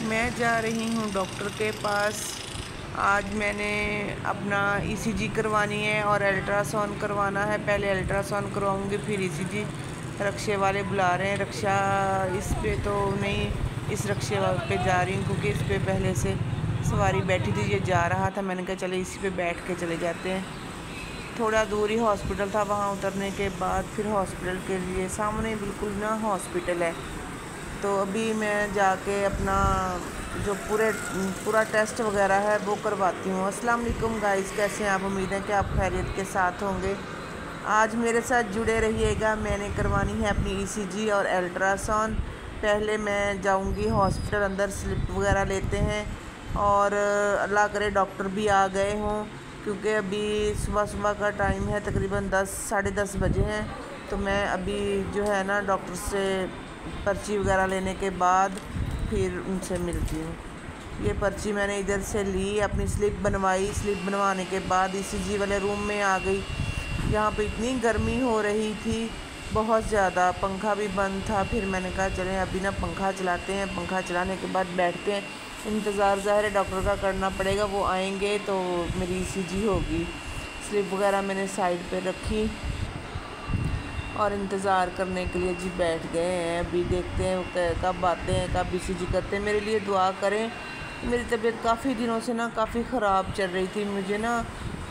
मैं जा रही हूँ डॉक्टर के पास। आज मैंने अपना ईसीजी करवानी है और अल्ट्रासाउंड करवाना है। पहले अल्ट्रासाउंड करवाऊँगी फिर ईसीजी। रक्शे वाले बुला रहे हैं। रक्षा इस पे तो नहीं, इस रक्शे पे जा रही हूँ क्योंकि इस पे पहले से सवारी बैठी थी, ये जा रहा था। मैंने कहा चले इसी पे बैठ के चले जाते हैं। थोड़ा दूर ही हॉस्पिटल था, वहाँ उतरने के बाद फिर हॉस्पिटल के लिए सामने बिल्कुल ना हॉस्पिटल है। तो अभी मैं जाके अपना जो पूरा टेस्ट वगैरह है वो करवाती हूँ। अस्सलाम वालेकुम गाइस, कैसे हैं आप? उम्मीद है कि आप खैरियत के साथ होंगे। आज मेरे साथ जुड़े रहिएगा। मैंने करवानी है अपनी ईसीजी और अल्ट्रासाउंड। पहले मैं जाऊंगी हॉस्पिटल, अंदर स्लिप वगैरह लेते हैं और अल्लाह करे डॉक्टर भी आ गए हों, क्योंकि अभी सुबह सुबह का टाइम है, तकरीबन 10 साढ़े 10 बजे हैं। तो मैं अभी जो है ना डॉक्टर से पर्ची वगैरह लेने के बाद फिर उनसे मिलती हूँ। ये पर्ची मैंने इधर से ली, अपनी स्लिप बनवाई। स्लिप बनवाने के बाद ईसीजी वाले रूम में आ गई। यहाँ पे इतनी गर्मी हो रही थी, बहुत ज़्यादा, पंखा भी बंद था। फिर मैंने कहा चलें अभी ना पंखा चलाते हैं। पंखा चलाने के बाद बैठते हैं। इंतज़ार ज़ाहिर है डॉक्टर का करना पड़ेगा, वो आएंगे तो मेरी ईसीजी होगी। स्लिप वगैरह मैंने साइड पे रखी और इंतज़ार करने के लिए जी बैठ गए हैं। अभी देखते हैं कब आते हैं, कब ईसीजी करते हैं। मेरे लिए दुआ करें। मेरी तबीयत काफ़ी दिनों से ना काफ़ी ख़राब चल रही थी। मुझे ना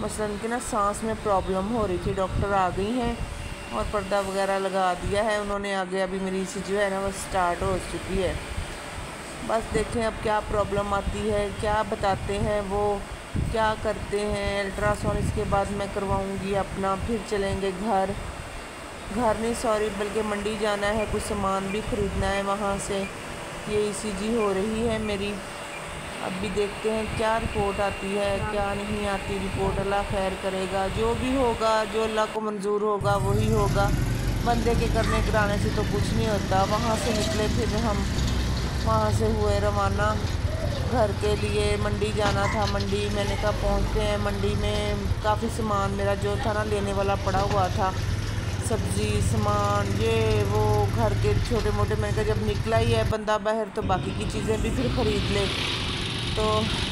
मसलन कि ना सांस में प्रॉब्लम हो रही थी। डॉक्टर आ गई हैं और पर्दा वगैरह लगा दिया है उन्होंने आगे। अभी मेरी ईसीजी है ना वो स्टार्ट हो चुकी है। बस देखें अब क्या प्रॉब्लम आती है, क्या बताते हैं वो, क्या करते हैं। अल्ट्रासाउंड इसके बाद मैं करवाऊँगी अपना, फिर चलेंगे घर नहीं सॉरी, बल्कि मंडी जाना है, कुछ सामान भी ख़रीदना है वहाँ से। ये ईसीजी हो रही है मेरी। अब भी देखते हैं क्या रिपोर्ट आती है, क्या नहीं आती रिपोर्ट। अल्लाह खैर करेगा, जो भी होगा, जो अल्लाह को मंजूर होगा वही होगा। बंदे के करने कराने से तो कुछ नहीं होता। वहाँ से निकले फिर हम, वहाँ से हुए रवाना घर के लिए। मंडी जाना था, मंडी मैंने कहा पहुँचते हैं। मंडी में काफ़ी सामान मेरा जो था ना लेने वाला पड़ा हुआ था, सब्ज़ी सामान ये वो घर के छोटे मोटे। मैंने कहा जब निकला ही है बंदा बाहर तो बाकी की चीज़ें भी फिर ख़रीद ले। तो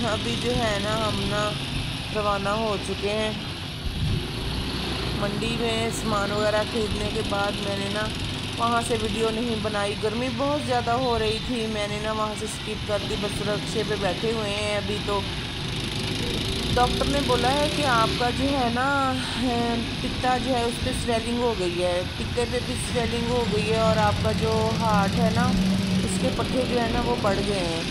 अभी जो है ना हम ना रवाना हो चुके हैं। मंडी में सामान वगैरह ख़रीदने के बाद मैंने ना वहाँ से वीडियो नहीं बनाई, गर्मी बहुत ज़्यादा हो रही थी। मैंने ना वहाँ से स्किप कर दी, बस रक्शे पे बैठे हुए हैं अभी। तो डॉक्टर ने बोला है कि आपका जो है ना पित्ता जो है उस पर स्वेलिंग हो गई है, पित्ते पे भी स्वेलिंग हो गई है और आपका जो हार्ट है ना उसके पट्टे जो है ना वो बढ़ गए हैं।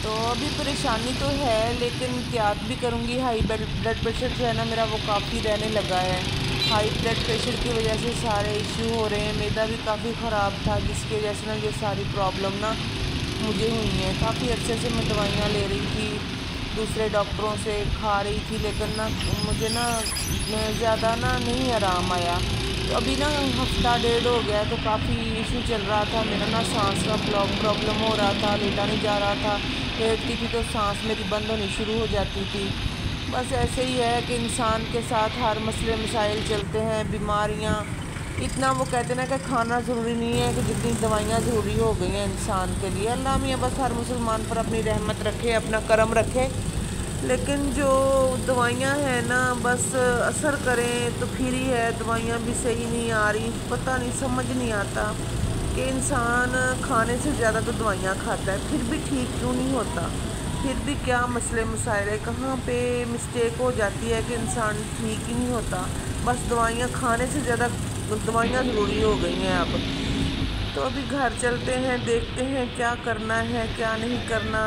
तो अभी परेशानी तो है, लेकिन एहतियात भी करूँगी। हाई ब्लड प्रेशर जो है ना मेरा वो काफ़ी रहने लगा है। हाई ब्लड प्रेशर की वजह से सारे इश्यू हो रहे हैं। मैदा भी काफ़ी ख़राब था, जिसकी वजह से ना ये सारी प्रॉब्लम ना मुझे हुई हैं। काफ़ी अच्छे से मैं दवाइयाँ ले रही थी, दूसरे डॉक्टरों से खा रही थी, लेकिन ना मुझे ना ज़्यादा ना नहीं आराम आया। तो अभी ना हफ्ता डेढ़ हो गया, तो काफ़ी इशू चल रहा था मेरा ना, सांस का प्रॉब्लम हो रहा था, लेटा नहीं जा रहा था। लेटती थी तो सांस मेरी बंद होनी शुरू हो जाती थी। बस ऐसे ही है कि इंसान के साथ हर मसले मसाइल चलते हैं, बीमारियाँ। इतना वो कहते ना कि खाना ज़रूरी नहीं है कि जितनी दवाइयाँ ज़रूरी हो गई हैं इंसान के लिए। अल्लाह मियाँ बस हर मुसलमान पर अपनी रहमत रखे, अपना करम रखे। लेकिन जो दवाइयाँ हैं ना बस असर करें तो फिर ही है, दवाइयाँ भी सही नहीं आ रही। पता नहीं, समझ नहीं आता कि इंसान खाने से ज़्यादा तो दवाइयाँ खाता है, फिर भी ठीक क्यों नहीं होता। फिर भी क्या मसले मसाइल है, कहाँ पे मिस्टेक हो जाती है कि इंसान ठीक ही नहीं होता। बस दवाइयाँ खाने से ज़्यादा दवाइयाँ ज़रूरी हो गई हैं अब। तो अभी घर चलते हैं, देखते हैं क्या करना है क्या नहीं करना।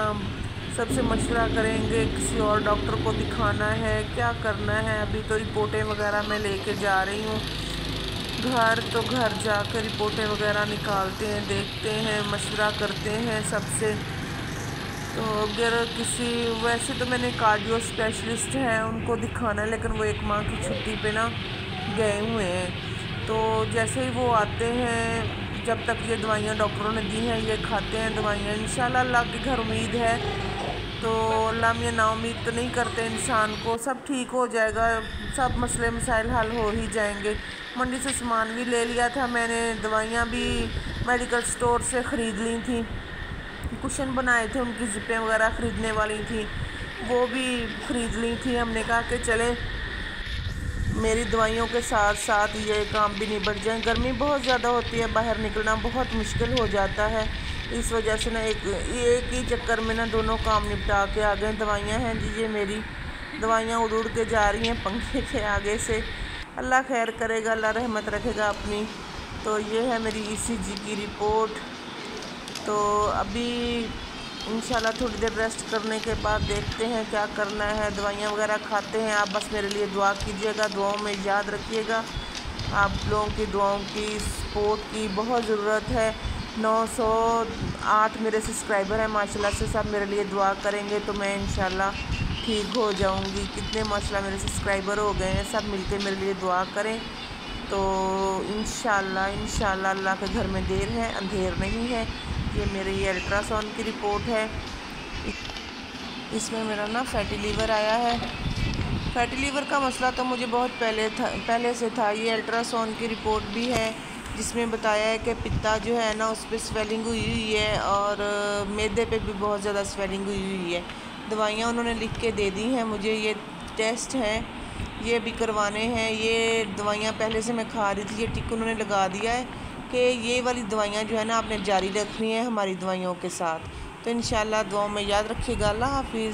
सबसे मशवरा करेंगे, किसी और डॉक्टर को दिखाना है, क्या करना है। अभी तो रिपोर्टें वगैरह मैं लेके जा रही हूँ घर। तो घर जाकर रिपोर्टें वगैरह निकालते हैं, देखते हैं, मशवरा करते हैं सबसे। तो अगर किसी, वैसे तो मैंने कार्डियो स्पेशलिस्ट हैं उनको दिखाना है, लेकिन वो 1 माह की छुट्टी पे ना गए हुए हैं। तो जैसे ही वो आते हैं, जब तक ये दवाइयाँ डॉक्टरों ने दी हैं ये खाते हैं दवाइयाँ। इंशाल्लाह अल्लाह के घर उम्मीद है, तो अल्लाह मियाँ नाउम्मीद तो नहीं करते इंसान को। सब ठीक हो जाएगा, सब मसले मसाइल हल हो ही जाएंगे। मंडी से सामान भी ले लिया था मैंने, दवाइयाँ भी मेडिकल स्टोर से ख़रीद ली थी। कुशन बनाए थे, उनकी जिपें वगैरह ख़रीदने वाली थी, वो भी ख़रीद ली थी। हमने कहा कि चले मेरी दवाइयों के साथ साथ ये काम भी निबट जाए। गर्मी बहुत ज़्यादा होती है, बाहर निकलना बहुत मुश्किल हो जाता है। इस वजह से ना एक ही चक्कर में ना दोनों काम निपटा के आ गए। दवाइयाँ हैं जी, ये मेरी दवाइयाँ उड़ उड़ के जा रही हैं पंखे के आगे से। अल्लाह खैर करेगा, अल्लाह रहमत रखेगा अपनी। तो ये है मेरी ECG की रिपोर्ट। तो अभी इंशाल्लाह थोड़ी देर रेस्ट करने के बाद देखते हैं क्या करना है, दवाइयाँ वगैरह खाते हैं। आप बस मेरे लिए दुआ कीजिएगा, दुआओं में याद रखिएगा। आप लोगों की दुआओं की सपोर्ट की बहुत ज़रूरत है। 908 मेरे सब्सक्राइबर हैं माशाल्लाह से। सब मेरे लिए दुआ करेंगे तो मैं इंशाल्लाह ठीक हो जाऊंगी। कितने माशाल्लाह मेरे सब्सक्राइबर हो गए हैं, सब मिलके मेरे लिए दुआ करें। तो इंशाल्लाह अल्लाह के घर में देर है, अंधेर नहीं है। ये मेरी अल्ट्रासाउंड की रिपोर्ट है। इसमें मेरा ना फैटी लीवर आया है। फैटी लीवर का मसला तो मुझे बहुत पहले से था। ये अल्ट्रासाउंड की रिपोर्ट भी है जिसमें बताया है कि पित्ता जो है ना उस पर स्वेलिंग हुई हुई है और मैदे पे भी बहुत ज़्यादा स्वेलिंग हुई हुई है। दवाइयाँ उन्होंने लिख के दे दी हैं मुझे। ये टेस्ट हैं, ये भी करवाने हैं। ये दवाइयाँ पहले से मैं खा रही थी, ये टिक उन्होंने लगा दिया है कि ये वाली दवाइयाँ जो है ना आपने जारी रखनी है हमारी दवाइयों के साथ। तो इंशाल्लाह दुआओं में याद रखिएगा। अल्लाह हाफिज़।